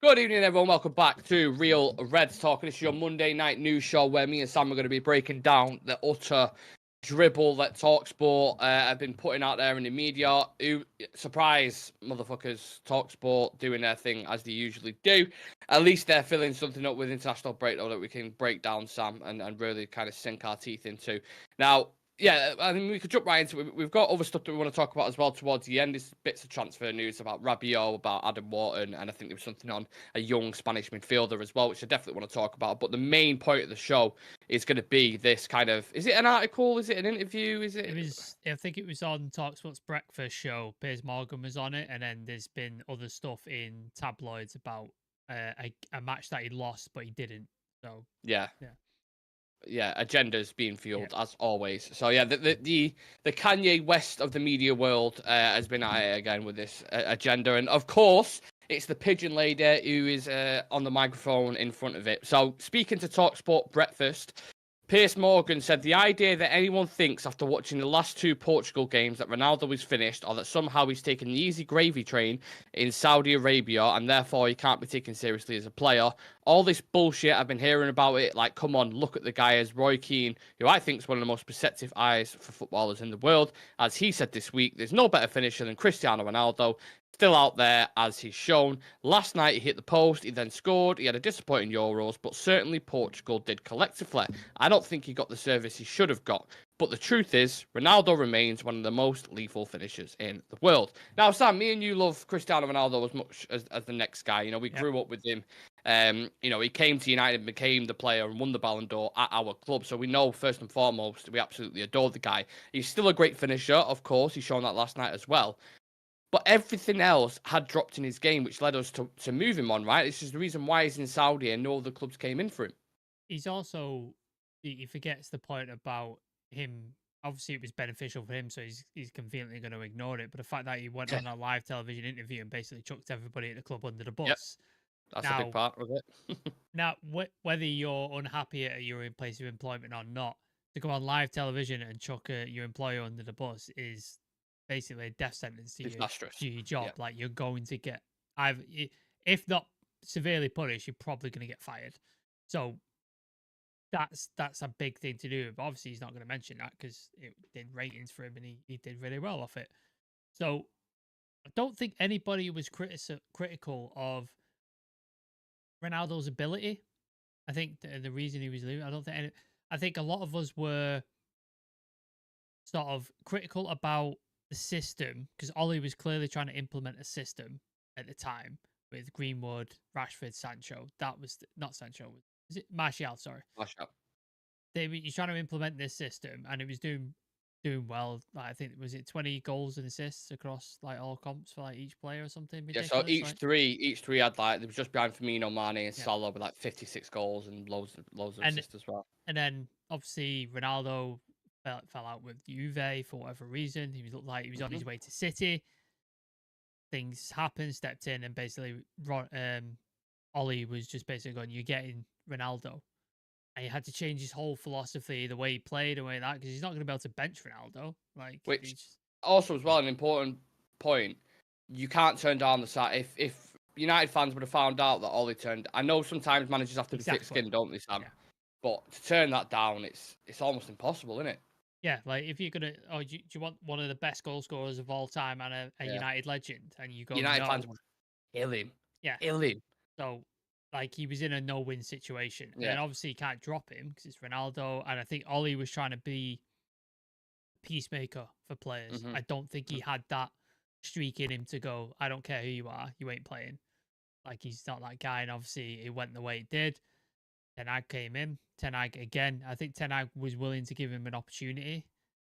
Good evening, everyone. Welcome back to Real Reds Talk. This is your Monday night news show where me and Sam are going to be breaking down the utter dribble that Talksport have been putting out there in the media. Surprise, motherfuckers, Talksport doing their thing as they usually do. At least they're filling something up with international breakdown that we can break down, Sam, and really kind of sink our teeth into. Now, yeah, I mean, we could jump right into it. We've got other stuff that we want to talk about as well towards the end. There's bits of transfer news about Rabiot, about Adam Wharton, and I think there was something on a young Spanish midfielder as well, which I definitely want to talk about. But the main point of the show is going to be this kind of, is it an article? Is it an interview? Is it? It was, I think it was on Talksport's breakfast show. Piers Morgan was on it, and then there's been other stuff in tabloids about a match that he lost, but he didn't. So Yeah. yeah. Yeah, agendas being fueled as always. So yeah, the Kanye West of the media world has been at it again with this agenda, and of course it's the pigeon lady who is on the microphone in front of it. So speaking to Talksport Breakfast, Piers Morgan said the idea that anyone thinks after watching the last two Portugal games that Ronaldo is finished or that somehow he's taken the easy gravy train in Saudi Arabia and therefore he can't be taken seriously as a player. All this bullshit, I've been hearing about it. Like, come on, look at the guy as Roy Keane, who I think is one of the most perceptive eyes for footballers in the world. As he said this week, there's no better finisher than Cristiano Ronaldo. Still out there as he's shown. Last night he hit the post, he then scored, he had a disappointing Euros, but certainly Portugal did collectively. I don't think he got the service he should have got. But the truth is, Ronaldo remains one of the most lethal finishers in the world. Now, Sam, me and you love Cristiano Ronaldo as much as the next guy. You know, we grew up with him. You know, he came to United, became the player, and won the Ballon d'Or at our club. So we know, first and foremost, we absolutely adore the guy. He's still a great finisher, of course. He's shown that last night as well. But everything else had dropped in his game, which led us to move him on, right? This is the reason why he's in Saudi and no other clubs came in for him. He's also, he forgets the point about him. Obviously, it was beneficial for him, so he's conveniently going to ignore it. But the fact that he went on a live television interview and basically chucked everybody at the club under the Yep, bus. that's a big Now, part of it. Now, whether you're unhappy at your place of employment or not, to go on live television and chuck your employer under the bus is basically a death sentence to Disastrous. your job. Yeah. Like, you're going to get, if not severely punished, you're probably going to get fired. So that's a big thing to do. But obviously, he's not going to mention that because it did ratings for him and he did really well off it. So I don't think anybody was critical of Ronaldo's ability. I think the reason he was leaving, I think a lot of us were sort of critical about the system because Ollie was clearly trying to implement a system at the time with Greenwood, Rashford, Sancho. That was not Sancho. Is it Martial? Sorry. Martial. He's trying to implement this system and it was doing well. Like, I think was it 20 goals and assists across like all comps for like each player or something ridiculous. Yeah, so each three had like, they was just behind Firmino, Mane, and Salah with like 56 goals and loads of assists as well. And then obviously Ronaldo fell out with Juve for whatever reason. He looked like he was on his way to City. Things happened, stepped in, and basically Ollie was just basically going, "You're getting Ronaldo," and he had to change his whole philosophy, the way he played, the way that, because he's not going to be able to bench Ronaldo. Like, Which also as well an important point. You can't turn down the side if United fans would have found out that Ollie turned. I know sometimes managers have to be thick-skinned, don't they, Sam? Yeah. But to turn that down, it's almost impossible, isn't it? Yeah, like if you're gonna, do you want one of the best goal scorers of all time and a United legend, and you go United no, fans would kill him. Yeah, kill him. So, like, he was in a no-win situation, Yeah. and obviously you can't drop him because it's Ronaldo. And I think Ollie was trying to be peacemaker for players. I don't think he had that streak in him to go, I don't care who you are, you ain't playing. Like, he's not that guy, and obviously it went the way it did. Ten Hag came in. Ten Hag again. I think Ten Hag was willing to give him an opportunity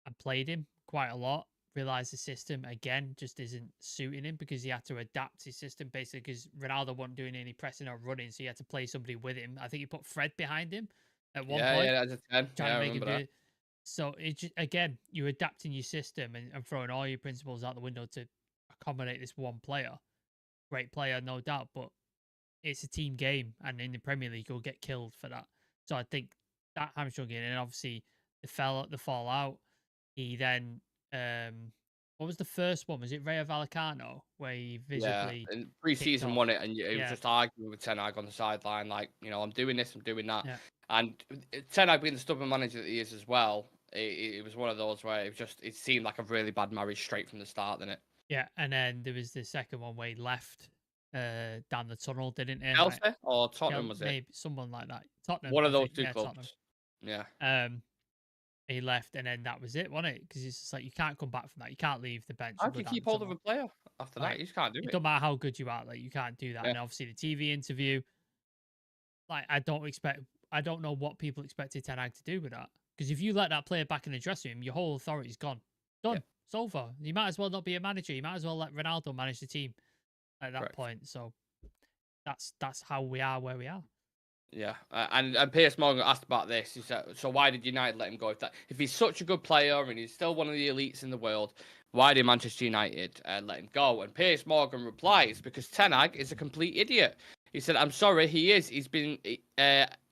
and played him quite a lot. Realized the system again just isn't suiting him because he had to adapt his system basically because Ronaldo wasn't doing any pressing or running, so he had to play somebody with him. I think he put Fred behind him at one point. Yeah, that's a 10. Trying to make him do it. So it just, again, you're adapting your system and throwing all your principles out the window to accommodate this one player. Great player, no doubt, but it's a team game, and in the Premier League, you'll get killed for that. So I think that hamstring, and obviously the fallout. He then What was the first one? Was it Rayo Vallecano where he Yeah, visibly and kicked pre-season off? won it, and it was Yeah, just arguing with Ten Hag on the sideline, like, I'm doing this, I'm doing that, yeah, and Ten Hag being the stubborn manager that he is as well, it was one of those where it seemed like a really bad marriage straight from the start, didn't it? yeah. And then there was the second one where he left down the tunnel, didn't he? Chelsea or Tottenham, was it? Maybe someone like that. Tottenham, One I of those think. two Yeah, Tottenham. clubs. Yeah. Um, he left, and then that was it, wasn't it? Because it's just like you can't come back from that. You can't leave the bench How and do go you down keep the hold of tunnel. a player after that? Like You just can't do it it. don't matter how good you are, like you can't do that. Yeah. And obviously the TV interview, like I don't know what people expected Ten Hag to do with that. Because if you let that player back in the dressing room, your whole authority's gone. Done. Yeah. It's over. You might as well not be a manager. You might as well let Ronaldo manage the team at that Correct. point. So that's how we are where we are. Yeah, and Piers Morgan asked about this. He said, "So why did United let him go? If he's such a good player and he's still one of the elites in the world, why did Manchester United let him go?" And Piers Morgan replies, "Because Ten Hag is a complete idiot." He said, "I'm sorry, he is. He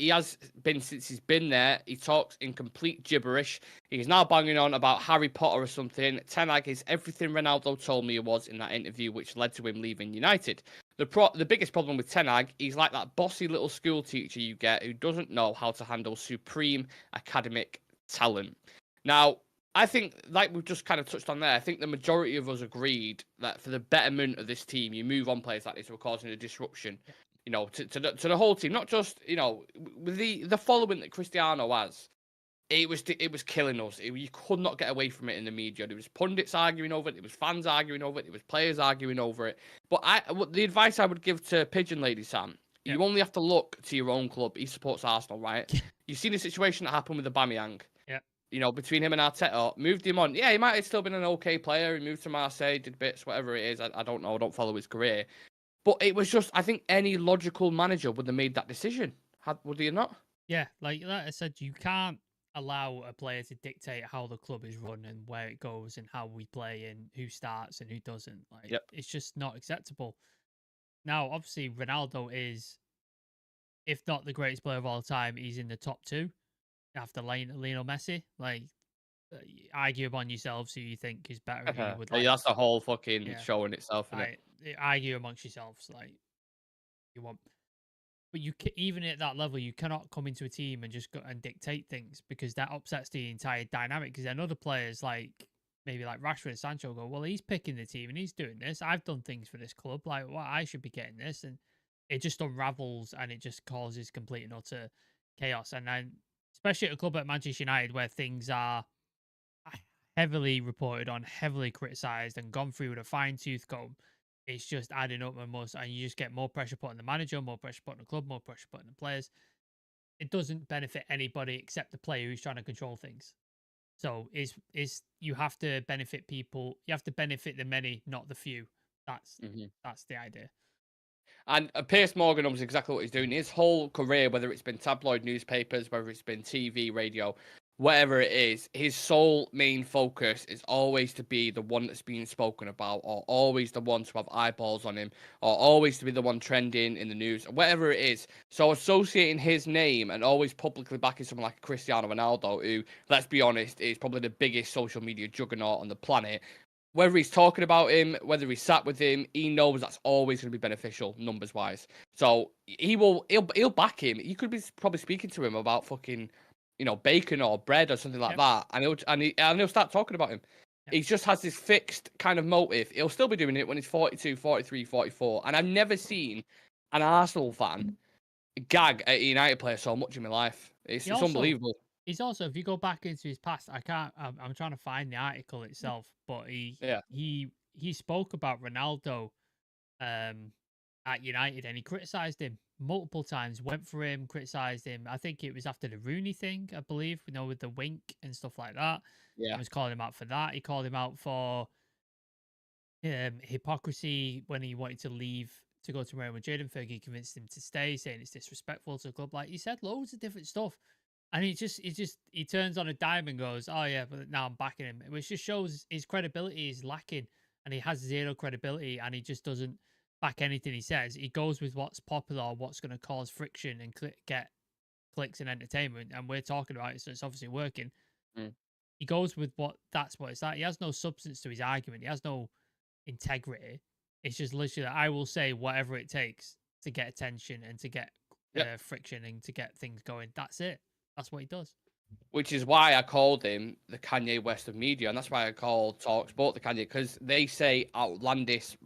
has been since he's been there. He talks in complete gibberish. He's now banging on about Harry Potter or something. Ten Hag is everything Ronaldo told me he was in that interview, which led to him leaving United." The biggest problem with Ten Hag, he's like that bossy little school teacher you get who doesn't know how to handle supreme academic talent. Now, I think, like we've just kind of touched on there, I think the majority of us agreed that for the betterment of this team, you move on players like this who are causing a disruption, to the whole team, not just, with the following that Cristiano has. It was killing us. You could not get away from it in the media. There was pundits arguing over it. There was fans arguing over it. There was players arguing over it. But the advice I would give to Pigeon Lady Sam, Yeah. you only have to look to your own club. He supports Arsenal, right? You've seen the situation that happened with Aubameyang. Yeah. Between him and Arteta, moved him on. Yeah, he might have still been an okay player. He moved to Marseille, did bits, whatever it is. I don't know. I don't follow his career. But it was just, I think any logical manager would have made that decision. Would he not? Yeah, like I said, you can't allow a player to dictate how the club is run and where it goes and how we play and who starts and who doesn't. Like, Yep. it's just not acceptable. Now, obviously, Ronaldo is, if not the greatest player of all time, he's in the top two after Lionel Messi. Like, argue among yourselves who you think is better. Who you would like. That's the whole fucking show in itself, isn't it? Argue amongst yourselves, like you want. But even at that level, you cannot come into a team and just go and dictate things because that upsets the entire dynamic. Because then other players, maybe like Rashford and Sancho, go, "Well, he's picking the team and he's doing this. I've done things for this club. Like, well, I should be getting this." And it just unravels and it just causes complete and utter chaos. And then, especially at a club like Manchester United, where things are heavily reported on, heavily criticised, and gone through with a fine tooth comb, it's just adding up and you just get more pressure put on the manager, more pressure put on the club, more pressure put on the players. It doesn't benefit anybody except the player who's trying to control things. So you have to benefit people. You have to benefit the many, not the few. That's the idea. And Piers Morgan knows exactly what he's doing. His whole career, whether it's been tabloid newspapers, whether it's been TV, radio, whatever it is, his sole main focus is always to be the one that's being spoken about, or always the one to have eyeballs on him, or always to be the one trending in the news, whatever it is. So associating his name and always publicly backing someone like Cristiano Ronaldo, who, let's be honest, is probably the biggest social media juggernaut on the planet. Whether he's talking about him, whether he's sat with him, he knows that's always going to be beneficial numbers wise. So he'll back him. You could be probably speaking to him about fucking, bacon or bread or something like that, and he'll start talking about him. He just has this fixed kind of motive. He'll still be doing it when he's 42, 43, 44. And I've never seen an Arsenal fan gag at a United player so much in my life. It's unbelievable. He's also, if you go back into his past, I'm trying to find the article itself, but he spoke about Ronaldo at United and he criticised him multiple times, went for him, criticised him. I think it was after the Rooney thing, I believe, with the wink and stuff like that. Yeah. He was calling him out for that. He called him out for hypocrisy when he wanted to leave to go to Real Madrid and Fergie convinced him to stay, saying it's disrespectful to the club. Like, he said loads of different stuff. And he turns on a dime and goes, "Oh yeah, but now I'm backing him," which just shows his credibility is lacking, and he has zero credibility, and he just doesn't back anything he says. He goes with what's popular, or what's going to cause friction and get clicks and entertainment, and we're talking about it, so it's obviously working. he goes with that's what it's like. He has no substance to his argument. He has no integrity. It's just literally, I will say whatever it takes to get attention and to get friction and to get things going. That's it. That's what he does. Which is why I called him the Kanye West of media, and that's why I called Talksport the Kanye, because they say outlandish,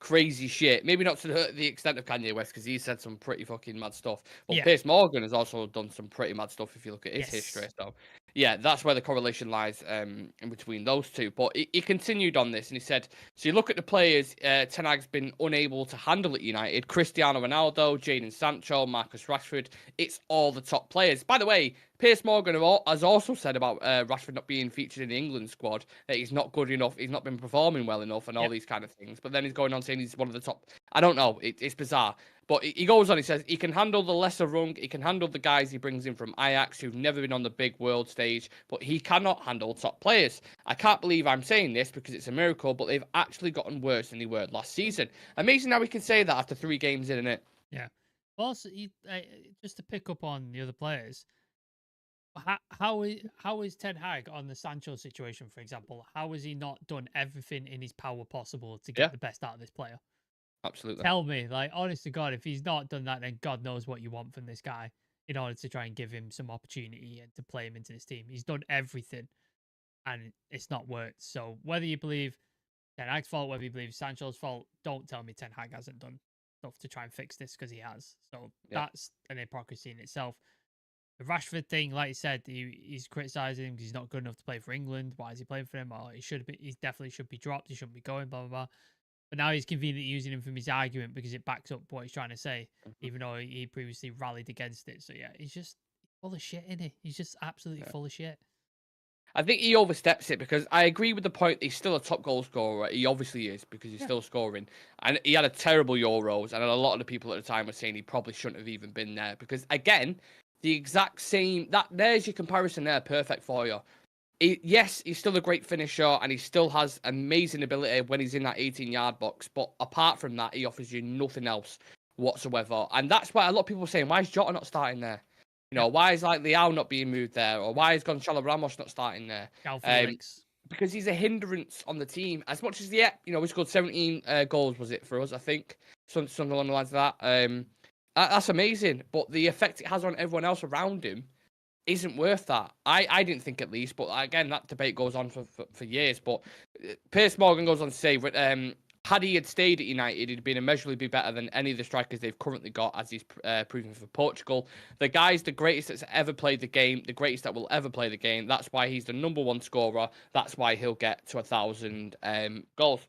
crazy shit. Maybe not to the extent of Kanye West, because he said some pretty fucking mad stuff. But Piers Morgan has also done some pretty mad stuff if you look at his history. So, yeah, that's where the correlation lies in between those two. But he continued on this, and he said, so you look at the players Ten Hag's been unable to handle at United. Cristiano Ronaldo, Jadon Sancho, Marcus Rashford. It's all the top players. By the way, Piers Morgan has also said about Rashford not being featured in the England squad, that he's not good enough, he's not been performing well enough, and all these kind of things. But then he's going on saying he's one of the top. I don't know. It's bizarre. But he goes on, he says he can handle the lesser rung, he can handle the guys he brings in from Ajax who've never been on the big world stage, but he cannot handle top players. I can't believe I'm saying this because it's a miracle, but they've actually gotten worse than they were last season. Amazing how we can say that after 3 games in, innit? Yeah. Also, just to pick up on the other players, how is Ten Hag on the Sancho situation, for example? How has he not done everything in his power possible to get the best out of this player? Absolutely. Tell me, like, honest to God, if he's not done that, then God knows what you want from this guy in order to try and give him some opportunity and to play him into this team. He's done everything, and it's not worked. So whether you believe Ten Hag's fault, whether you believe Sancho's fault, don't tell me Ten Hag hasn't done stuff to try and fix this, because he has. So that's an hypocrisy in itself. The Rashford thing, like you said, he's criticising him because he's not good enough to play for England. Why is he playing for him? Or he definitely should be dropped. He shouldn't be going, blah, blah, blah. But now he's conveniently using him from his argument because it backs up what he's trying to say, even though he previously rallied against it. So, yeah, he's just full of shit, isn't he? He's just absolutely full of shit. I think he oversteps it, because I agree with the point that he's still a top goal scorer. He obviously is, because he's still scoring. And he had a terrible Euros, and a lot of the people at the time were saying he probably shouldn't have even been there. Because, again, the exact same... There's your comparison there, perfect for you. Yes, he's still a great finisher, and he still has amazing ability when he's in that 18-yard box. But apart from that, he offers you nothing else whatsoever. And that's why a lot of people are saying, why is Jota not starting there? Why is like Leao not being moved there? Or why is Gonzalo Ramos not starting there? Because he's a hindrance on the team. As much as, he scored 17 goals, was it, for us, I think? Something along the lines of that. That's amazing. But the effect it has on everyone else around him isn't worth that. I didn't think, at least. But again, that debate goes on for years. But Piers Morgan goes on to say, had he stayed at United, he'd been immeasurably better than any of the strikers they've currently got, as he's proven for Portugal. The guy's the greatest that's ever played the game, the greatest that will ever play the game. That's why he's the #1 scorer. That's why he'll get to 1,000 goals.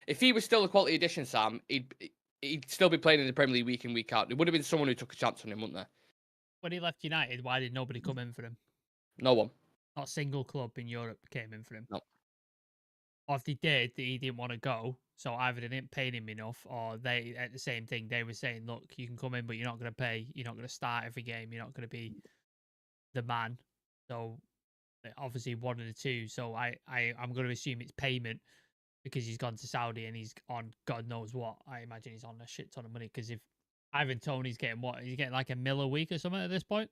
If he was still a quality addition, Sam, he'd still be playing in the Premier League week in, week out. There would have been someone who took a chance on him, wouldn't there? When he left United, why did nobody come in for him? No one. Not a single club in Europe came in for him. No. Or if they did, he didn't want to go. So either they didn't pay him enough, or they, at the same thing, they were saying, look, you can come in, but you're not going to pay. You're not going to start every game. You're not going to be the man. So obviously one of the two. So I'm going to assume it's payment, because he's gone to Saudi and he's on God knows what. I imagine he's on a shit ton of money, because if Ivan Toney's getting what? He's getting like $1 million a week or something at this point?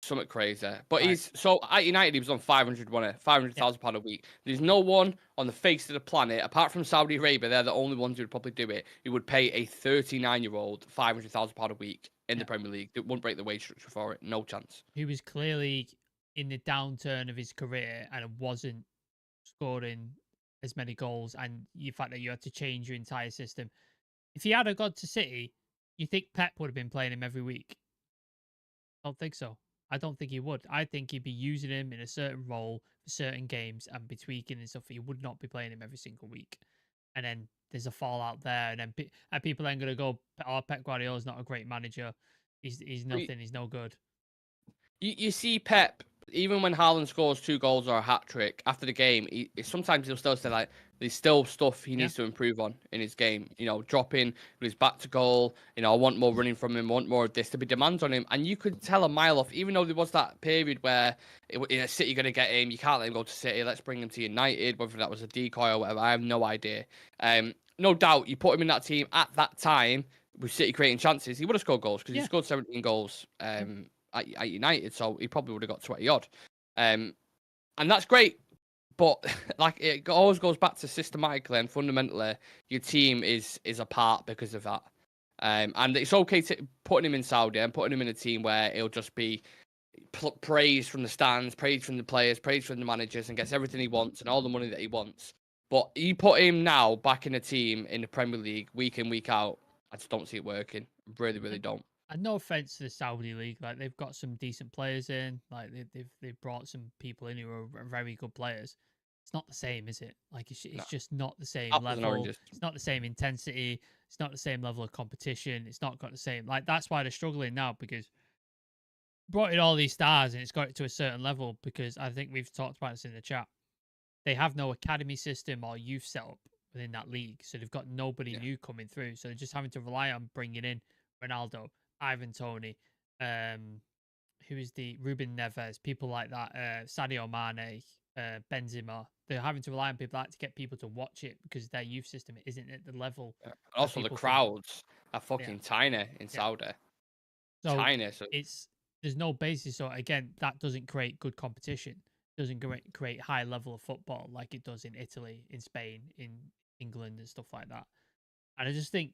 Something crazy. But so at United, he was on 500, wasn't it? £500,000 a week. There's no one on the face of the planet, apart from Saudi Arabia, they're the only ones who would probably do it, who would pay a 39-year-old £500,000 a week in the Premier League. It wouldn't break the wage structure for it. No chance. He was clearly in the downturn of his career and wasn't scoring as many goals, and the fact that you had to change your entire system. If he had gone to City, you think Pep would have been playing him every week? I don't think so. I don't think he would. I think he'd be using him in a certain role for certain games and be tweaking and stuff. He would not be playing him every single week. And then there's a fallout there, and then people then going to go, oh, Pep Guardiola's not a great manager. He's nothing. He's no good. You see Pep, even when Haaland scores 2 goals or a hat-trick, after the game, sometimes he'll still say, like, there's still stuff he needs to improve on in his game. Dropping with his back to goal. I want more running from him, I want more of this. To be demands on him. And you could tell a mile off, even though there was that period where City going to get him, you can't let him go to City, let's bring him to United, whether that was a decoy or whatever, I have no idea. No doubt, you put him in that team at that time, with City creating chances, he would have scored goals, because he scored 17 goals at United, so he probably would have got 20 odd. And that's great. But like it always goes back to systematically and fundamentally, your team is apart because of that. And it's okay to putting him in Saudi and putting him in a team where it'll just be praise from the stands, praise from the players, praise from the managers, and gets everything he wants and all the money that he wants. But you put him now back in a team in the Premier League week in, week out, I just don't see it working. Really, really don't. And no offense to the Saudi league, like they've got some decent players in, like they've brought some people in who are very good players. It's not the same, is it? Like it's just not the same Apples and level. oranges. It's not the same intensity. It's not the same level of competition. It's not got the same, like that's why they're struggling now, because brought in all these stars and it's got it to a certain level, because I think we've talked about this in the chat. They have no academy system or youth setup within that league, so they've got nobody new coming through. So they're just having to rely on bringing in Ronaldo, Ivan Toney, who is the Ruben Neves, people like that, Sadio Mane, Benzema. They're having to rely on people like that to get people to watch it, because their youth system isn't at the level. Also, the crowds are fucking tiny in Saudi. So tiny. So there's no basis. So again, that doesn't create good competition. Doesn't create high level of football like it does in Italy, in Spain, in England, and stuff like that. And I just think,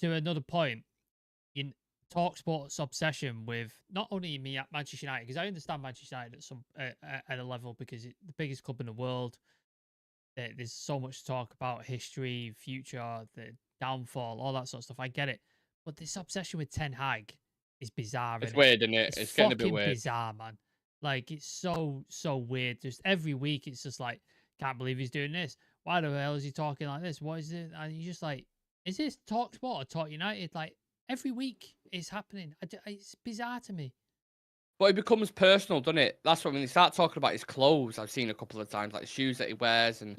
to another point, in Talksport's obsession with not only me at Manchester United, because I understand Manchester United at a level, because it's the biggest club in the world. There's so much to talk about: history, future, the downfall, all that sort of stuff. I get it, but this obsession with Ten Hag is bizarre. It's weird, isn't it? It's getting a bit weird. Bizarre, man. Like, it's so weird. Just every week, it's just like, can't believe he's doing this. Why the hell is he talking like this? What is it? And you're just like, is this Talksport or Talk United? Like, every week it's happening. It's bizarre to me. But it becomes personal, doesn't it? That's what when they start talking about his clothes, I've seen a couple of times, like the shoes that he wears and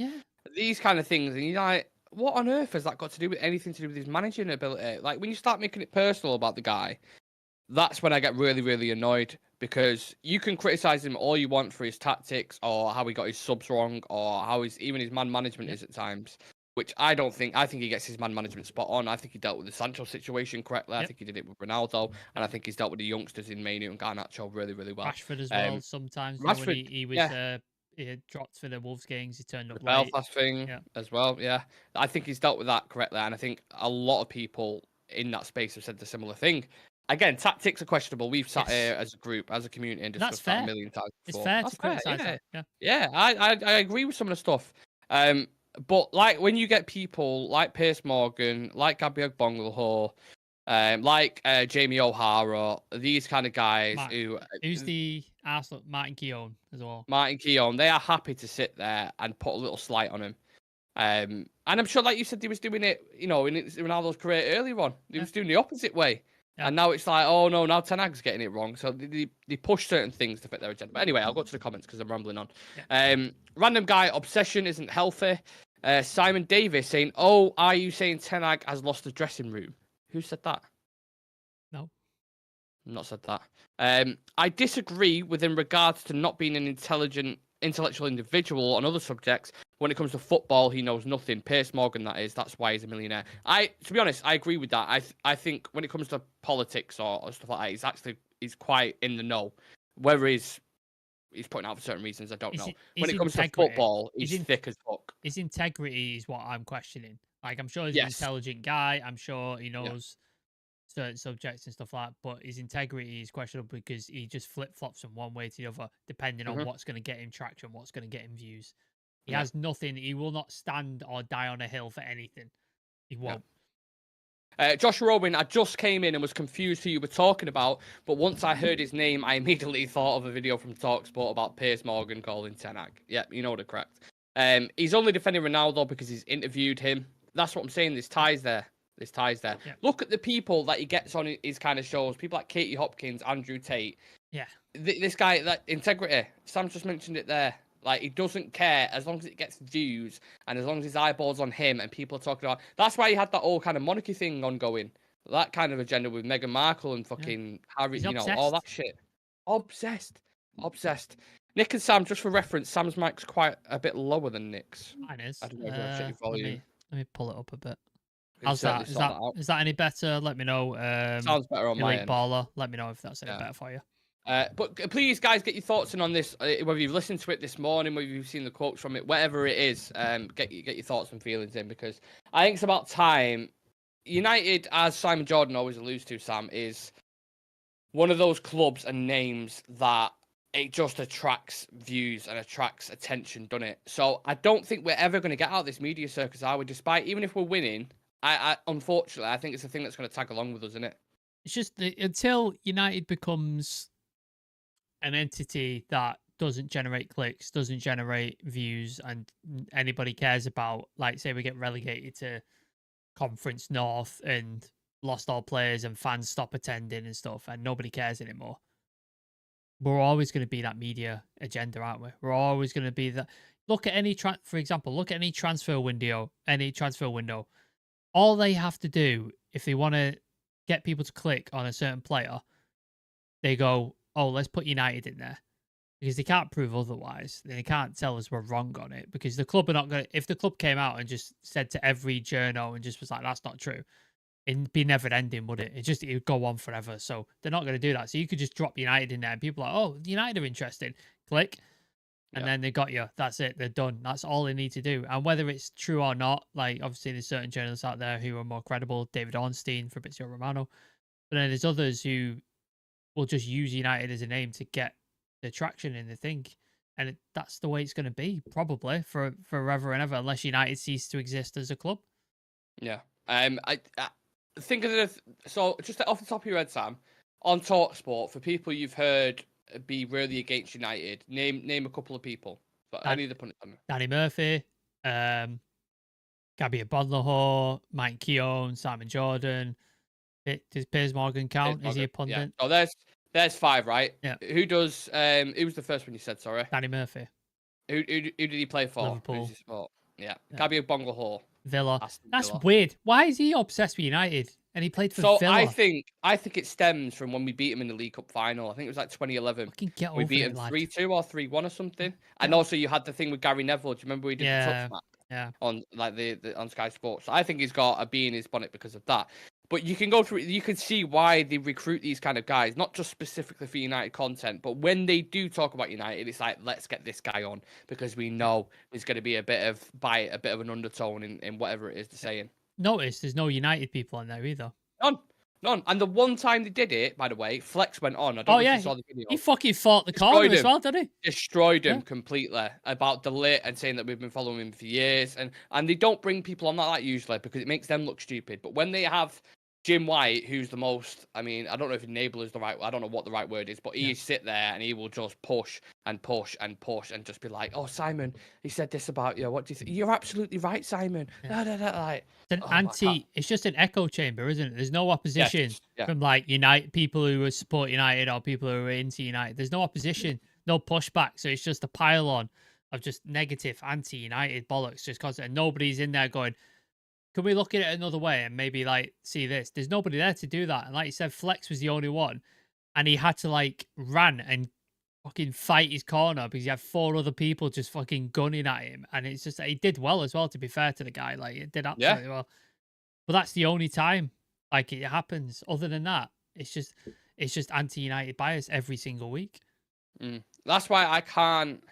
these kind of things. And you're like, what on earth has that got to do with anything to do with his managing ability? Like, when you start making it personal about the guy, that's when I get really, really annoyed, because you can criticize him all you want for his tactics or how he got his subs wrong or how even his man management is at times, which I don't think. I think he gets his man management spot on. I think he dealt with the Sancho situation correctly. I think he did it with Ronaldo, and I think he's dealt with the youngsters in Manu and Garnacho really, really well. Rashford as well. Sometimes Rashford, when he was he had dropped for the Wolves games, he turned up the late. Belfast thing as well. Yeah, I think he's dealt with that correctly, and I think a lot of people in that space have said the similar thing. Again, tactics are questionable. We've sat here as a group, as a community, and discussed that a million times before. It's fair to criticize that. Yeah, I agree with some of the stuff. But like when you get people like Piers Morgan, like Gabriel Bongelho, like Jamie O'Hara, these kind of guys who's the Arsenal Martin Keown as well. Martin Keown, they are happy to sit there and put a little slight on him. And I'm sure, like you said, he was doing it, in Ronaldo's career earlier on. He was doing the opposite way. Yeah. And now it's like, oh no, now Ten Hag's getting it wrong. So they push certain things to fit their agenda. But anyway, I'll go to the comments because I'm rambling on. Yeah. Random guy, obsession isn't healthy. Simon Davis saying, oh, are you saying Ten Hag has lost the dressing room? Who said that? No. Not said that. I disagree with in regards to not being an intellectual individual on other subjects. When it comes to football, he knows nothing. Piers Morgan, that is. That's why he's a millionaire. To be honest, I agree with that. I think when it comes to politics or stuff like that, he's quite in the know. Whether he's putting out for certain reasons, I don't know. When it comes to football, he's thick as fuck. His integrity is what I'm questioning. Like, I'm sure he's an intelligent guy. I'm sure he knows certain subjects and stuff like that, but his integrity is questionable because he just flip-flops from one way to the other, depending on what's going to get him traction, what's going to get him views. He has nothing. He will not stand or die on a hill for anything. He won't. Josh Rowan, I just came in and was confused who you were talking about, but once I heard his name, I immediately thought of a video from Talksport about Piers Morgan calling Ten Hag. Yeah, you know the correct. He's only defending Ronaldo because he's interviewed him. That's what I'm saying. There's ties there. Yeah. Look at the people that he gets on his kind of shows. People like Katie Hopkins, Andrew Tate. Yeah. This guy, that integrity. Sam just mentioned it there. Like, he doesn't care as long as it gets views and as long as his eyeballs on him and people are talking about. That's why he had that whole kind of monarchy thing ongoing. That kind of agenda with Meghan Markle and fucking Harry, all that shit. Obsessed. Nick and Sam, just for reference, Sam's mic's quite a bit lower than Nick's. Mine is. I don't know if you check your volume. Let me pull it up a bit. How's that? Is that any better? Let me know. Sounds better on my end. Baller. Let me know if that's any better for you. But please, guys, get your thoughts in on this. Whether you've listened to it this morning, whether you've seen the quotes from it, whatever it is, get your thoughts and feelings in, because I think it's about time. United, as Simon Jordan always alludes to, Sam, is one of those clubs and names that it just attracts views and attracts attention, doesn't it? So I don't think we're ever going to get out of this media circus, are we? Despite, even if we're winning, I unfortunately, I think it's a thing that's going to tag along with us, isn't it? It's just until United becomes an entity that doesn't generate clicks, doesn't generate views, and anybody cares about, like, say we get relegated to Conference North and lost all players and fans stop attending and stuff, and nobody cares anymore. We're always going to be that media agenda, aren't we? We're always going to be that. Look at any, for example, look at any transfer window. All they have to do if they want to get people to click on a certain player, they go, "Oh, let's put United in there," because they can't prove otherwise. They can't tell us we're wrong on it, because the club are not going to. If the club came out and just said to every journo and just was like, "That's not true," it'd be never ending, would it? It would go on forever. So they're not going to do that. So you could just drop United in there and people are like, "Oh, United are interested." Click. And then they got you. That's it. They're done. That's all they need to do. And whether it's true or not, like, obviously there's certain journalists out there who are more credible. David Ornstein, Fabrizio Romano. But then there's others who will just use United as a name to get the traction in the thing. And that's the way it's going to be, probably, for forever and ever, unless United cease to exist as a club. Yeah. I think of the... So, just off the top of your head, Sam, on Talksport, for people you've heard be really against United, name a couple of people. But any of the pundits. Danny Murphy, Gabby Bonlaho, Mike Keown, Simon Jordan. Does Piers Morgan count? Is he a pundit? Yeah. Oh, there's 5, right? Yeah. Who does? Who was the first one you said? Sorry. Danny Murphy. Who did he play for? Liverpool. Yeah. Gabby Bonlaho. Villa. That's weird. Why is he obsessed with United? And he played for Villa. So I think it stems from when we beat him in the League Cup final. I think it was like 2011. We beat him 3-2 or 3-1 or something. And also you had the thing with Gary Neville. Do you remember we did the touch match? Yeah. On like on Sky Sports. So I think he's got a bee in his bonnet because of that. But you can go through. You can see why they recruit these kind of guys, not just specifically for United content, but when they do talk about United, it's like, let's get this guy on because we know there's going to be a bit of an undertone in whatever it is they're saying. Notice there's no United people on there either. None. And the one time they did it, by the way, Flex went on. I don't know if you saw the video. He fucking fought the corner as well, didn't he? Destroyed him completely about the lit and saying that we've been following him for years. And they don't bring people on like that usually because it makes them look stupid. But when they have Jim White, who's the most, I mean, I don't know if enabler is the right, I don't know what the right word is, but he sit there and he will just push and push and push and just be like, "Oh, Simon, he said this about you. What do you think? You're absolutely right, Simon." Like, it's just an echo chamber, isn't it? There's no opposition from like United people who support United or people who are into United. There's no opposition, no pushback. So it's just a pile on of just negative anti-United bollocks just constant. And nobody's in there going, "Can we look at it another way and maybe like see this?" There's nobody there to do that. And like you said, Flex was the only one, and he had to like run and fucking fight his corner because he had 4 other people just fucking gunning at him. And it's just, he did well as well, to be fair to the guy. Like, it did absolutely well. But that's the only time like it happens. Other than that, it's just anti-United bias every single week. That's why I can't.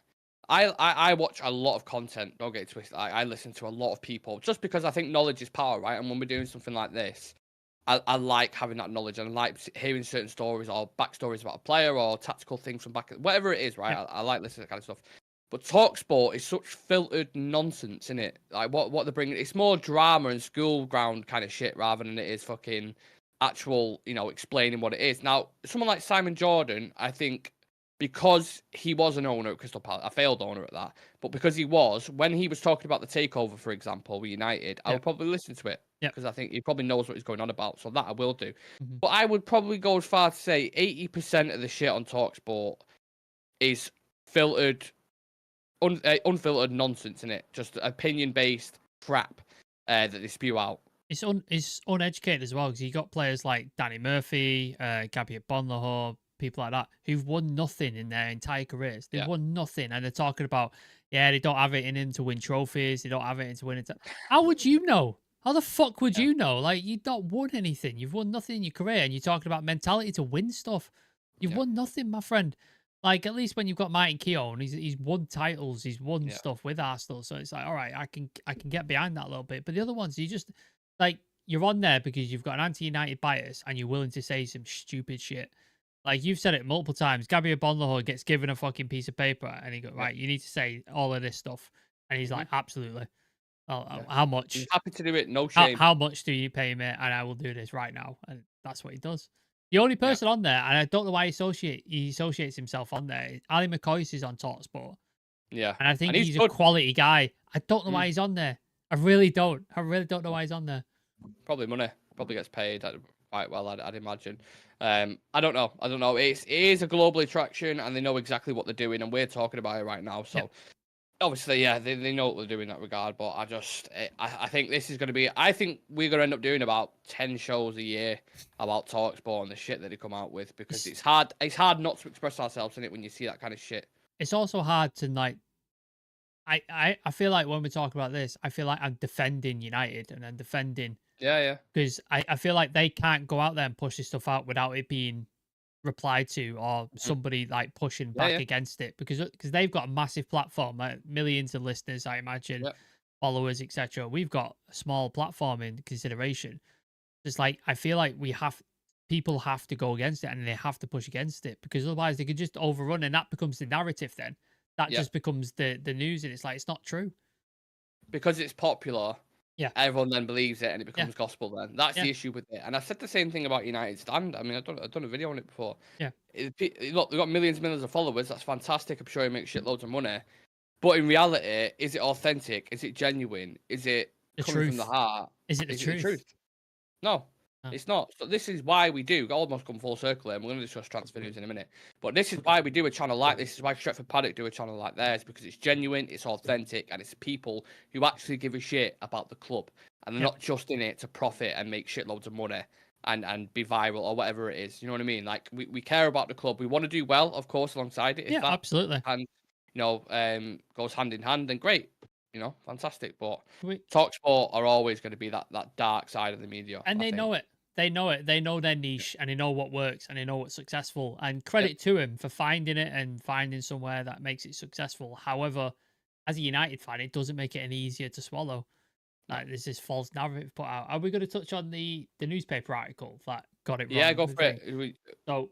I watch a lot of content. Don't get it twisted. I listen to a lot of people just because I think knowledge is power, right? And when we're doing something like this, I like having that knowledge and I like hearing certain stories or backstories about a player or tactical things from back, whatever it is, right? I like listening to that kind of stuff. But Talksport is such filtered nonsense, isn't it? Like what they're bringing, it's more drama and school ground kind of shit rather than it is fucking actual, explaining what it is. Now, someone like Simon Jordan, I think, because he was an owner at Crystal Palace, a failed owner at that, but because he was, when he was talking about the takeover, for example, with United, I would probably listen to it because I think he probably knows what he's going on about, so that I will do. But I would probably go as far to say 80% of the shit on Talksport is filtered, unfiltered nonsense in it, just opinion-based crap that they spew out. It's uneducated as well because you got players like Danny Murphy, Gabby Bonlaho, people like that who've won nothing in their entire careers. They've won nothing, and they're talking about they don't have it in him to win trophies. They don't have it in to win it. How would you know? How the fuck would you know? Like, you've not won anything. You've won nothing in your career, and you're talking about mentality to win stuff. You've won nothing, my friend. Like, at least when you've got Martin Keown, he's won titles, he's won stuff with Arsenal. So it's like, all right, I can get behind that a little bit. But the other ones, you just like you're on there because you've got an anti-United bias and you're willing to say some stupid shit. Like you've said it multiple times. Gabriel Bonlaho gets given a fucking piece of paper and he goes, right, you need to say all of this stuff. And he's like, absolutely. Well, how much? He's happy to do it, no shame. How much do you pay me? And I will do this right now. And that's what he does. The only person on there, and I don't know why he associates himself on there. Ali McCoy is on Talksport. Yeah, and I think he's a quality guy. I don't know why he's on there. I really don't. I really don't know why he's on there. Probably money. Probably gets paid quite well, I'd imagine. I don't know. It is a global attraction, and they know exactly what they're doing, and we're talking about it right now. So. Obviously, yeah, they know what they're doing in that regard, but I think this is going to be. I think we're going to end up doing about 10 shows a year about Talksport and the shit that they come out with because it's hard. It's hard not to express ourselves in it when you see that kind of shit. It's also hard to like. I feel like when we talk about this, I feel like I'm defending United and I'm defending. Yeah. Because I feel like they can't go out there and push this stuff out without it being replied to or somebody like pushing back against it because they've got a massive platform, like millions of listeners, I imagine, followers, etc. We've got a small platform in consideration. It's like I feel like people have to go against it and they have to push against it because otherwise they could just overrun and that becomes the narrative. Then that just becomes the news and it's like it's not true because it's popular. Yeah, everyone then believes it and it becomes gospel. Then that's the issue with it. And I said the same thing about United Stand. I mean, I've done a video on it before. Yeah, look, they've got millions and millions of followers. That's fantastic. I'm sure it makes shitloads of money. But in reality, is it authentic? Is it genuine? Is it coming from the heart? Is it the truth? No. It's not. So this is why we do almost come full circle, and we're going to discuss transfer news in a minute. But this is why we do a channel like this. This is why Stretford Paddock do a channel like theirs because it's genuine, it's authentic, and it's people who actually give a shit about the club, and they're not just in it to profit and make shitloads of money and be viral or whatever it is. You know what I mean? Like we care about the club. We want to do well, of course, alongside it. If that, absolutely. And goes hand in hand, then great. Fantastic. But Talksport are always going to be that dark side of the media, and they know it. They know it. They know their niche and they know what works and they know what's successful. And credit to him for finding it and finding somewhere that makes it successful. However, as a United fan, it doesn't make it any easier to swallow. Like there's this false narrative put out. Are we going to touch on the newspaper article that got it wrong? Yeah, go for it. So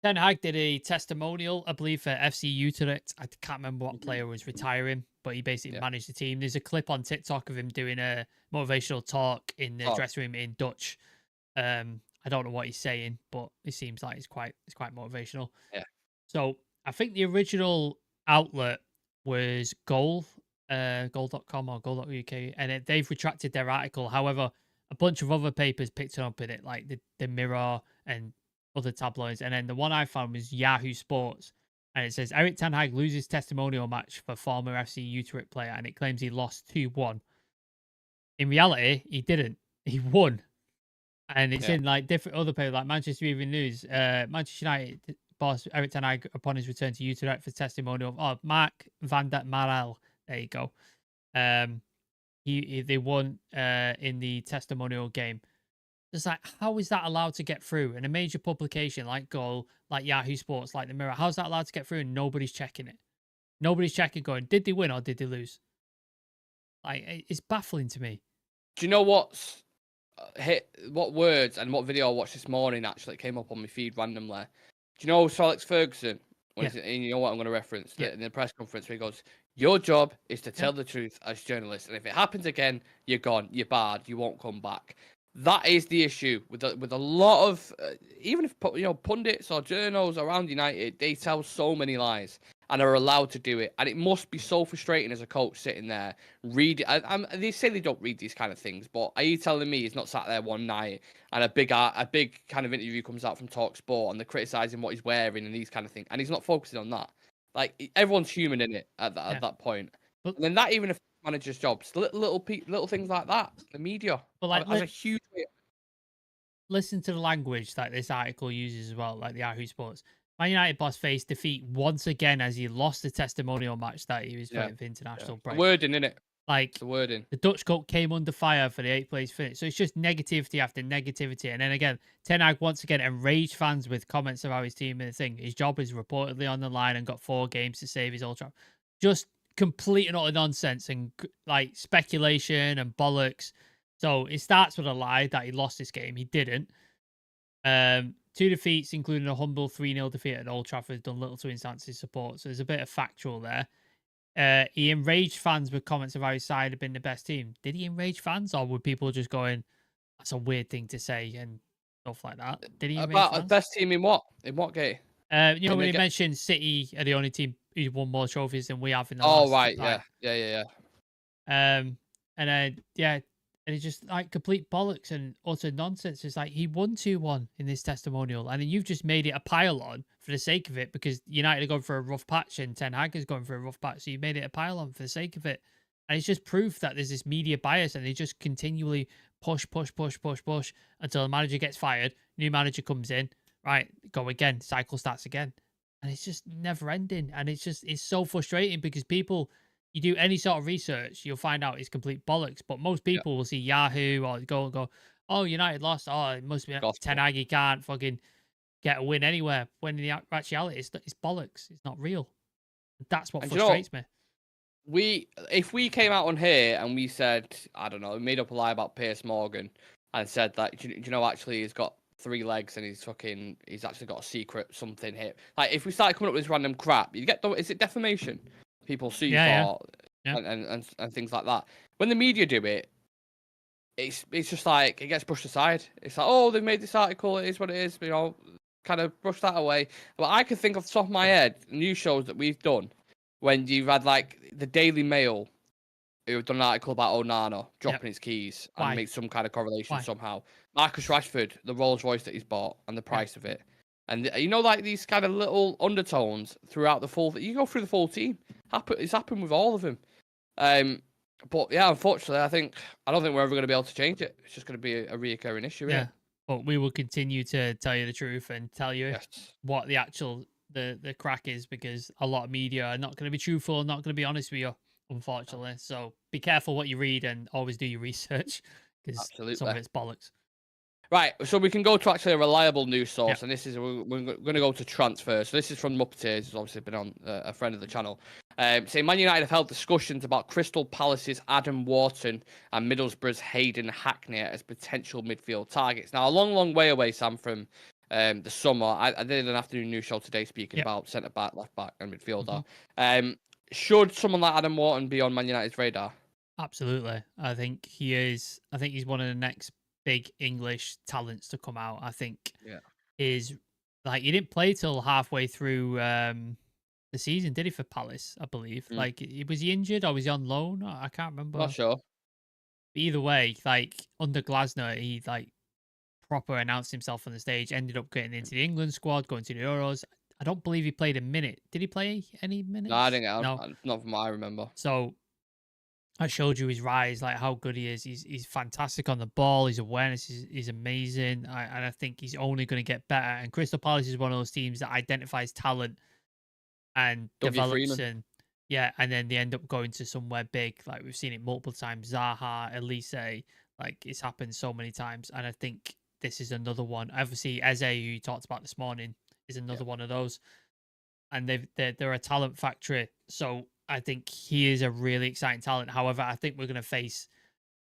Ten Hag did a testimonial, I believe, for FC Utrecht. I can't remember what player was retiring, but he basically managed the team. There's a clip on TikTok of him doing a motivational talk in the dressing room in Dutch. I don't know what he's saying, but it seems like it's quite motivational. Yeah. So I think the original outlet was goal.com or goal.uk, and they've retracted their article. However, a bunch of other papers picked up in it, like the Mirror and other tabloids, and then the one I found was Yahoo Sports, and it says Erik Ten Hag loses testimonial match for former FC Utrecht player, and it claims he lost 2-1. In reality, he didn't. He won, and it's in like different other papers, like Manchester Evening News. Manchester United boss Erik Ten Hag upon his return to Utrecht for testimonial. Mark van der Marel. There you go. They won in the testimonial game. It's like, how is that allowed to get through? In a major publication like Goal, like Yahoo Sports, like the Mirror, how's that allowed to get through and nobody's checking it? Nobody's checking going, did they win or did they lose? Like, it's baffling to me. Do you know what words and what video I watched this morning actually came up on my feed randomly? Do you know Sir Alex Ferguson? And you know what I'm going to reference? In the press conference where he goes, your job is to tell the truth as journalists. And if it happens again, you're gone. You're barred. You won't come back. That is the issue with a lot of even if pundits or journals around United, they tell so many lies and are allowed to do it, and it must be so frustrating as a coach sitting there read. They say they don't read these kind of things, but are you telling me he's not sat there one night and a big kind of interview comes out from Talksport and they're criticizing what he's wearing and these kind of things, and he's not focusing on that? Like everyone's human in it at that point, and then that even if managers' jobs, little things like that. The media, has a huge way. Listen to the language that this article uses as well, like the Yahoo Sports. Man United boss faced defeat once again as he lost the testimonial match that he was playing for international break. Wording in it. Like the wording. The Dutch Cup came under fire for the 8th place finish. So it's just negativity after negativity. And then again, Ten Hag once again enraged fans with comments about his team and the thing. His job is reportedly on the line and got 4 games to save his Old Trafford. Just complete and utter nonsense and like speculation and bollocks. So it starts with a lie that he lost this game. He didn't. 2 defeats, including a humble 3-0 defeat at Old Trafford, done little to enhance his support. So there's a bit of factual there. He enraged fans with comments of how his side had been the best team. Did he enrage fans, or were people just going, "That's a weird thing to say" and stuff like that? Did he enrage About fans? best team in what? In what game? You know, when he mentioned City are the only team who's won more trophies than we have in the last. Oh right, yeah. And then and it's just like complete bollocks and utter nonsense. It's like he won 2-1 in this testimonial, and then you've just made it a pile-on for the sake of it because United are going for a rough patch and Ten Hag is going for a rough patch. So you made it a pile-on for the sake of it, and it's just proof that there's this media bias, and they just continually push until the manager gets fired, new manager comes in, right? Go again, cycle starts again, and it's just never ending, and it's so frustrating because people. You do any sort of research, you'll find out it's complete bollocks. But most people will see Yahoo or go, oh, United lost. Oh, it must be Ten Hag. He can't fucking get a win anywhere. When in the actuality, it's bollocks. It's not real. That's what frustrates me. If we came out on here and we said, I don't know, we made up a lie about Piers Morgan and said that, do you know, actually he's got 3 legs and he's actually got a secret something here. Like, if we started coming up with this random crap, is it defamation? People sue for and things like that. When the media do it, it's just like it gets brushed aside. It's like, oh, they've made this article. It is what it is. You know, kind of brush that away. But I can think off the top of my head news shows that we've done when you've had like the Daily Mail, who have done an article about Onana dropping his keys and make some kind of correlation somehow. Marcus Rashford, the Rolls Royce that he's bought and the price of it. And you know, like these kind of little undertones throughout the full. You go through the full team. It's happened with all of them. But yeah, unfortunately, I don't think we're ever going to be able to change it. It's just going to be a reoccurring issue. Yeah. But we will continue to tell you the truth and tell you what the actual the crack is, because a lot of media are not going to be truthful, not going to be honest with you, unfortunately. So be careful what you read and always do your research, because some of it's bollocks. Right, so we can go to actually a reliable news source, and this is we're going to go to transfer. So this is from Muppeters, who's obviously been on a friend of the channel, saying Man United have held discussions about Crystal Palace's Adam Wharton and Middlesbrough's Hayden Hackney as potential midfield targets. Now, a long way away, Sam, from the summer. I did an afternoon news show today speaking about centre back, left back, and midfielder. Should someone like Adam Wharton be on Man United's radar? Absolutely, I think he is. I think he's one of the next big English talents to come out. I think is like he didn't play till halfway through the season, did he, for Palace? I believe. Like, was he injured or was he on loan? I can't remember. Not sure. But either way, like under Glasner, he like proper announced himself on the stage. Ended up getting into the England squad, going to the Euros. I don't believe he played a minute. Did he play any minutes? No, I didn't. No, not from what I remember. So I showed you his rise, like how good he is. He's fantastic on the ball. His awareness is amazing. And I think he's only going to get better. And Crystal Palace is one of those teams that identifies talent and develops. And and then they end up going to somewhere big. Like we've seen it multiple times. Zaha, Elise, like it's happened so many times. And I think this is another one. Obviously, Eze, who you talked about this morning, is another one of those. And they're a talent factory. So I think he is a really exciting talent. However, I think we're going to face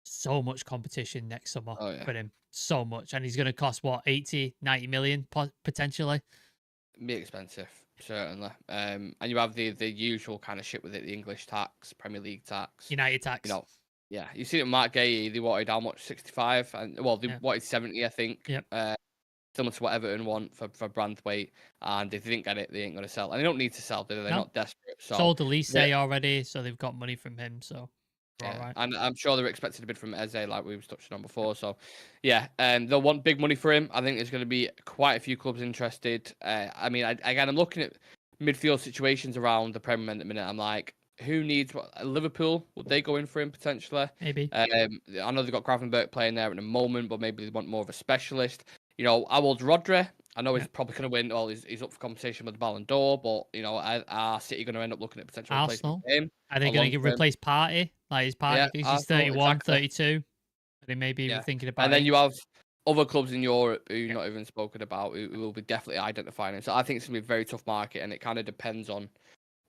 so much competition next summer for him. So much. And he's going to cost, what, 80, 90 million potentially? Be expensive, certainly. And you have the usual kind of shit with it, the English tax, Premier League tax. United tax. You know, you see it with Mark Gay, they wanted how much? 65? And well, they wanted 70, I think. Similar to what Everton want for Branthwaite, and if they didn't get it, they ain't going to sell. And they don't need to sell, they're not desperate. So sold Elise already, so they've got money from him. So all right. And I'm sure they're expected a bid from Eze, like we were touching on before. So they'll want big money for him. I think there's going to be quite a few clubs interested. I mean, I'm looking at midfield situations around the Premier at the minute. I'm like, who needs what? Liverpool? Would they go in for him potentially? Maybe. I know they've got Gravenberch playing there at the moment, but maybe they want more of a specialist. You know, how old's Rodri? I know he's probably going to win. Well, he's up for competition with the Ballon d'Or, but you know, are City going to end up looking at potential replacement Arsenal. for him? Are they going to replace Partey? Like, his Partey, Yeah, he's 31, exactly. 32. Are they maybe even thinking about And then it? you have other clubs in Europe who you're not even spoken about who will be definitely identifying him. So I think it's going to be a very tough market, and it kind of depends on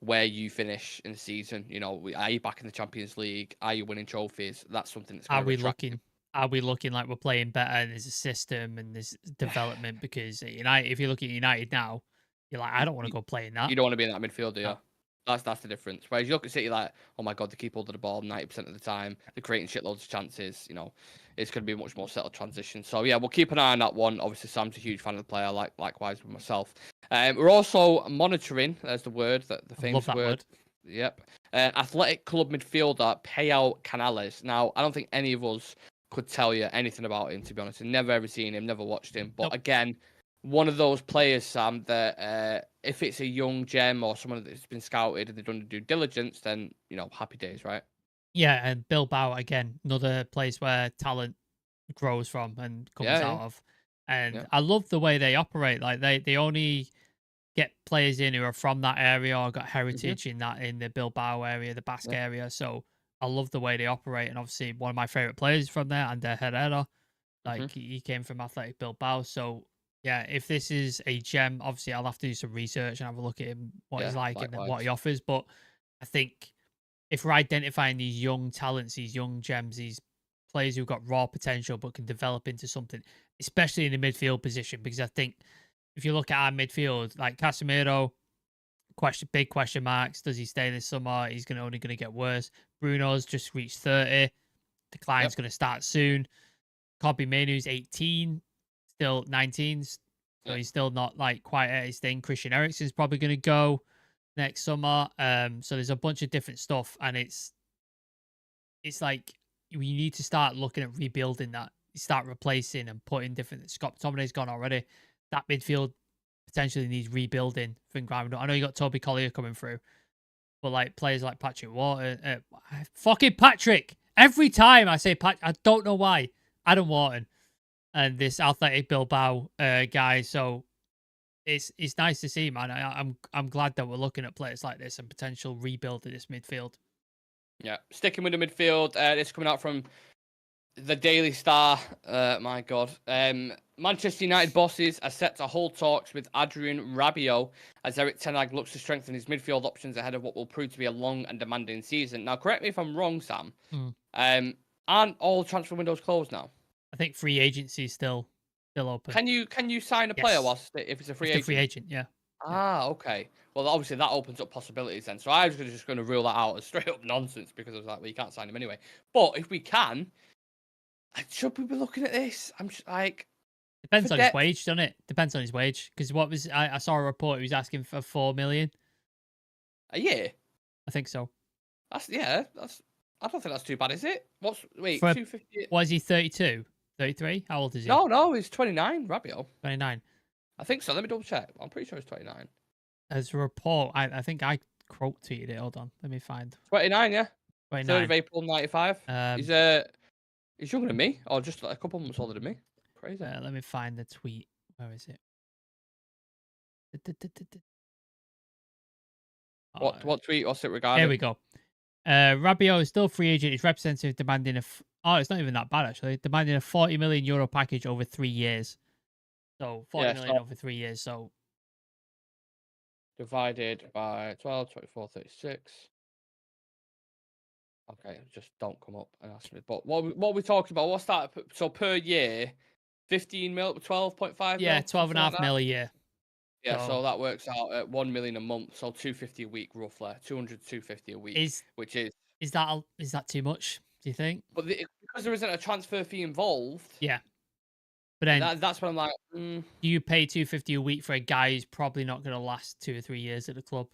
where you finish in the season. You know, are you back in the Champions League? Are you winning trophies? That's something that's going to attract you. Are we looking like we're playing better and there's a system and there's development? Because United, if you look at United now, you're like, I don't want to go play in that. You don't want to be in that midfield, do you? No. That's the difference. Whereas you look at City, like, oh my god, they keep hold of the ball 90% of the time. They're creating shitloads of chances. You know, it's going to be a much more settled transition. So yeah, we'll keep an eye on that one. Obviously, Sam's a huge fan of the player, likewise with myself. We're also monitoring. There's the word, the famous word. Yep. Athletic club midfielder Payal Canales. Now, I don't think any of us could tell you anything about him, to be honest. I've never ever seen him, never watched him. But again, one of those players, Sam, that if it's a young gem or someone that's been scouted and they've done the due diligence, then, you know, happy days, right? Yeah, and Bilbao, again, another place where talent grows from and comes out of. And I love the way they operate. Like, they only get players in who are from that area or got heritage in the Bilbao area, the Basque area. So I love the way they operate. And obviously, one of my favorite players from there, Ander Herrera, like he came from Athletic Bilbao. So yeah, if this is a gem, obviously I'll have to do some research and have a look at him, what he's like and what he offers. But I think if we're identifying these young talents, these young gems, these players who've got raw potential but can develop into something, especially in the midfield position, because I think if you look at our midfield, like Casemiro, big question marks. Does he stay this summer? He's only going to get worse. Bruno's just reached 30. Decline's going to start soon. Kobbie Mainoo's 18, still 19, so he's still not like quite at his thing. Christian Eriksen's probably going to go next summer. So there's a bunch of different stuff, and it's like we need to start looking at rebuilding that. Start replacing and putting different. Scott McTominay's gone already. That midfield potentially needs rebuilding from ground up. I know you got Toby Collier coming through, but like players like Patrick Wharton, fucking Patrick. Every time I say Patrick, I don't know why. Adam Wharton and this Athletic Bilbao guy. So it's nice to see, man. I'm glad that we're looking at players like this and potential rebuild of this midfield. Yeah, sticking with the midfield. This coming out from the Daily Star. My God. Manchester United bosses are set to hold talks with Adrien Rabiot as Erik Ten Hag looks to strengthen his midfield options ahead of what will prove to be a long and demanding season. Now, correct me if I'm wrong, Sam. Aren't all transfer windows closed now? I think free agency is still open. Can you sign a player if it's a free agent? Free agent, yeah. Okay. Well, obviously that opens up possibilities then. So I was just going to rule that out as straight up nonsense because I was like, well, you can't sign him anyway. But if we can, should we be looking at this? I'm just like, depends on his wage, doesn't it? Depends on his wage. Because I saw a report he was asking for 4 million a year. I think so. I don't think that's too bad, is it? 250? What is he? 32, 33? How old is he? No, he's 29. Rabiot. 29. I think so. Let me double check. I'm pretty sure he's 29. As a report, I think I quote tweeted it. Hold on, let me find. 29, yeah. 29. 3rd of April, 95. He's younger than me, or just like a couple months older than me. Crazy. Let me find the tweet. Where is it? What tweet? What's it regarding? Here we go. Rabiot is still free agent. His representative demanding it's not even that bad actually. Demanding a €40 million package over 3 years. So 40 million over 3 years. So divided by 12, 24, 36. Okay, just don't come up and ask me. But what we talked about? What's that? So per year, 15 mil, 12.5. Yeah, 12.5 mil a year. Yeah, so that works out at 1 million a month. So 250 a week, roughly 200, 250 a week. Is that too much? Do you think? But because there isn't a transfer fee involved. Yeah. But then that's what I'm like. Do you pay 250 a week for a guy who's probably not going to last 2 or 3 years at the club?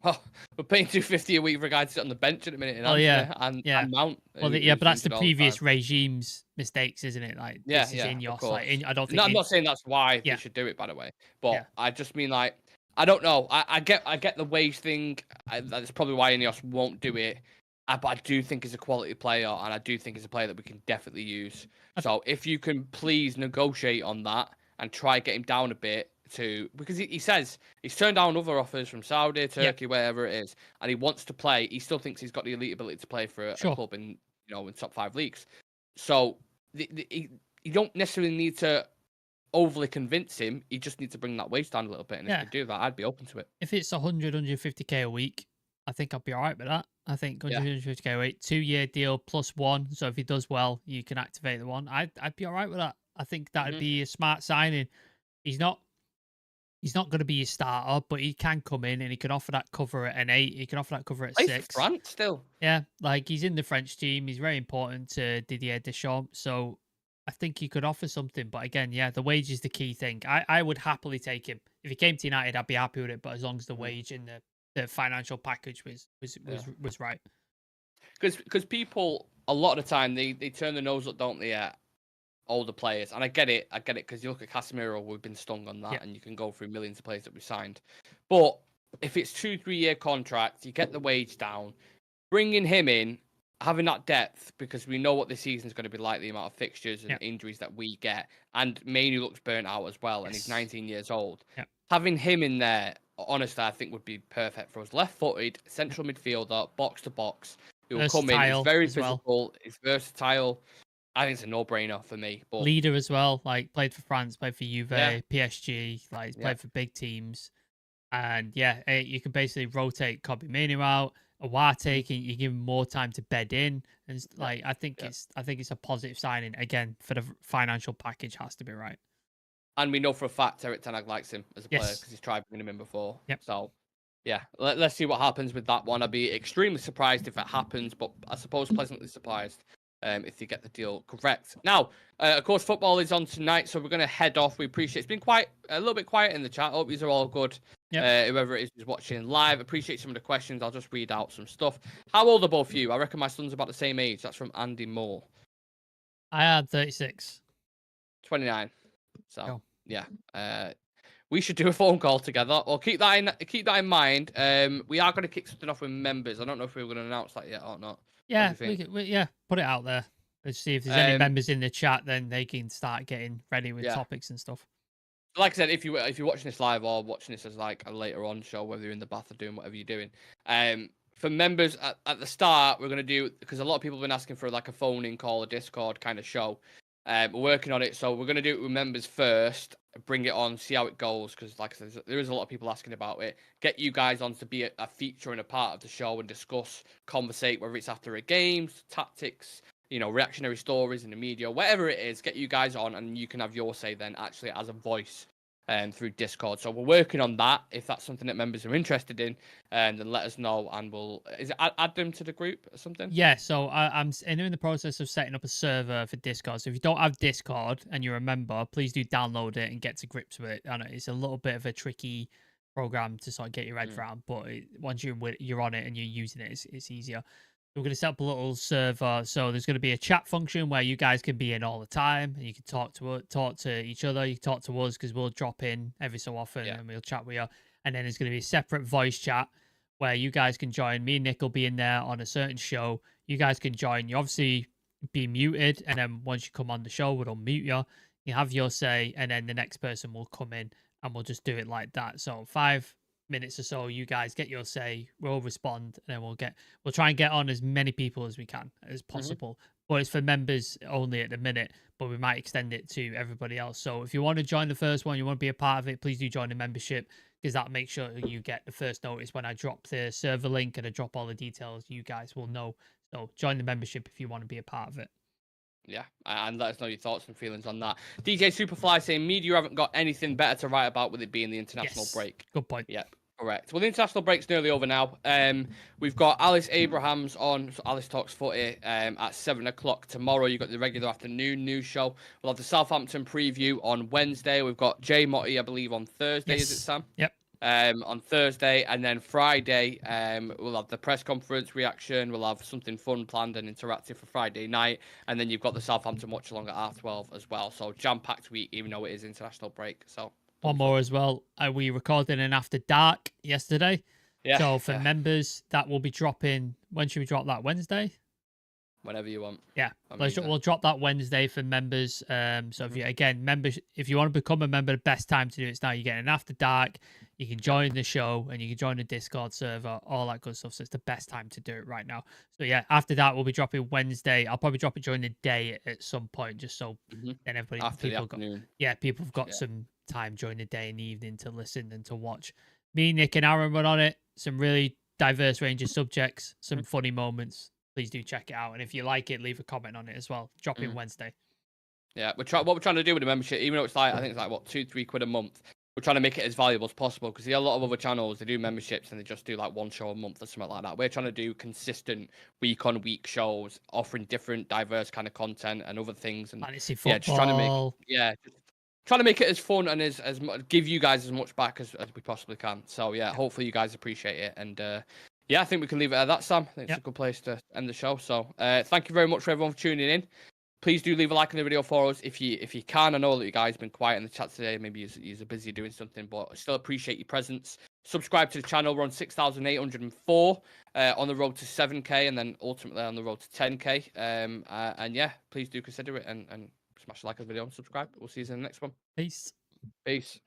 Oh, we're paying 250 a week for a guy to sit on the bench at a minute. And Mount. Well, but that's the previous regime's mistakes, isn't it? Like, this is Ineos. Like, I don't think. No, I'm not saying that's why they should do it, by the way. But I just mean like, I don't know. I get the wage thing. That's probably why Ineos won't do it. But I do think he's a quality player, and I do think he's a player that we can definitely use. So if you can please negotiate on that, and try get him down a bit because he says he's turned down other offers from Saudi, Turkey, wherever it is, and he wants to play. He still thinks he's got the elite ability to play for a club in in top 5 leagues. So you don't necessarily need to overly convince him. You just need to bring that wage down a little bit, and if you do that, I'd be open to it. If it's 150k a week, I think I'd be all right with that. I think 150k a week, 2-year deal plus 1. So if he does well, you can activate the 1. I'd be all right with that. I think that'd be a smart signing. He's not going to be your starter, but he can come in and he can offer that cover at an 8. He can offer that cover at 6. For France still. Yeah, like he's in the French team. He's very important to Didier Deschamps. So I think he could offer something. But again, the wage is the key thing. I would happily take him. If he came to United, I'd be happy with it. But as long as the wage and the financial package was right. Because people, a lot of the time, they turn their nose up, don't they, at older players. And I get it, because you look at Casemiro, we've been stung on that, and you can go through millions of players that we signed. But if it's 2-3 year contracts, you get the wage down, bringing him in, having that depth, because we know what this season's going to be like, the amount of fixtures and injuries that we get, and Mainoo looks burnt out as well, and he's 19 years old. Having him in there, honestly, I think would be perfect for us. Left-footed, central midfielder, box to box. He will come in. He's very physical. He's versatile. I think it's a no-brainer for me. But leader as well. Like played for France, played for Juve, PSG. Like he's played for big teams. And you can basically rotate Kobbie Mainoo out. Awate, you give him more time to bed in, and I think it's a positive signing. Again, for the financial package has to be right. And we know for a fact Erik Ten Hag likes him as a player because he's tried bringing him in before. So, let's see what happens with that one. I'd be extremely surprised if it happens, but I suppose pleasantly surprised if you get the deal correct. Now, of course, football is on tonight, so we're going to head off. We appreciate it's been a little bit quiet in the chat. Hope these are all good. Whoever it is who's watching live, appreciate some of the questions. I'll just read out some stuff. How old are both of you? I reckon my son's about the same age. That's from Andy Moore. I had 36. 29. So we should do a phone call together. Or keep that in mind. We are going to kick something off with members. I don't know if we're going to announce that yet or not. Yeah, put it out there. Let's see if there's any members in the chat. Then they can start getting ready with topics and stuff. Like I said, if you're watching this live or watching this as like a later on show, whether you're in the bath or doing whatever you're doing, for members at the start, we're going to do, because a lot of people have been asking for like a phone-in call, a Discord kind of show. We're working on it, so we're going to do it with members first, bring it on, see how it goes, because like I said, there is a lot of people asking about it. Get you guys on to be a feature and a part of the show and discuss, conversate, whether it's after a game, tactics, reactionary stories in the media, whatever it is, get you guys on and you can have your say then actually as a voice through Discord. So we're working on that. If that's something that members are interested in, then let us know and we'll add them to the group or something. Yeah, so I'm in the process of setting up a server for Discord. So if you don't have Discord and you're a member, please do download it and get to grips with it. I know it's a little bit of a tricky program to sort of get your head around, but once you're on it and you're using it, it's easier. We're going to set up a little server, so there's going to be a chat function where you guys can be in all the time, and you can talk to each other. You can talk to us because we'll drop in every so often, and we'll chat with you. And then there's going to be a separate voice chat where you guys can join. Me and Nick will be in there on a certain show. You guys can join. You obviously be muted, and then once you come on the show, we'll unmute you. You have your say, and then the next person will come in, and we'll just do it like that. So 5 minutes or so, you guys get your say, we'll respond, and then we'll try and get on as many people as we can as possible. But it's for members only at the minute, but we might extend it to everybody else. So if you want to join the first one, you want to be a part of it, please do join the membership, because that makes sure you get the first notice when I drop the server link and I drop all the details. You guys will know. So join the membership if you want to be a part of it. Yeah, and let us know your thoughts and feelings on that. DJ Superfly saying, media haven't got anything better to write about with it being the international break. Good point. Yep, correct. Well, the international break's nearly over now. We've got Alice Abrahams on, so Alice Talks Footy, at 7 o'clock tomorrow. You've got the regular afternoon news show. We'll have the Southampton preview on Wednesday. We've got Jay Motti, I believe, on Thursday, is it, Sam? Yep. On Thursday, and then Friday, we'll have the press conference reaction. We'll have something fun planned and interactive for Friday night, and then you've got the Southampton watch along at 12:30 as well. So jam-packed week, even though it is international break. So one more as well. We recorded an After Dark yesterday. Yeah. So for members, that will be dropping. When should we drop that? Wednesday. whenever you want. Yeah, we'll drop that Wednesday for members. So if you if you want to become a member, the best time to do it's now. You get an after dark, you can join the show, and you can join the Discord server, all that good stuff. So it's the best time to do it right now. So yeah, after that we'll be dropping Wednesday. I'll probably drop it during the day at some point, just so then everybody after the afternoon. People have got some time during the day and the evening to listen and to watch. Me, Nick, and Aaron run on it. Some really diverse range of subjects, some funny moments. Please do check it out. And if you like it, leave a comment on it as well. Drop in Wednesday. Yeah, what we're trying to do with the membership, even though it's like, I think it's like, what, £2-3 a month, we're trying to make it as valuable as possible, because a lot of other channels, they do memberships and they just do like one show a month or something like that. We're trying to do consistent week-on-week shows, offering different, diverse kind of content and other things. And fantasy football. Just trying to make it as fun and as give you guys as much back as we possibly can. So hopefully you guys appreciate it. And I think we can leave it at that, Sam. I think it's a good place to end the show. So thank you very much for everyone for tuning in. Please do leave a like on the video for us if you can. I know that you guys have been quiet in the chat today. Maybe you're busy doing something, but I still appreciate your presence. Subscribe to the channel. We're on 6,804 on the road to 7K, and then ultimately on the road to 10K. And please do consider it and smash the like on the video and subscribe. We'll see you in the next one. Peace. Peace.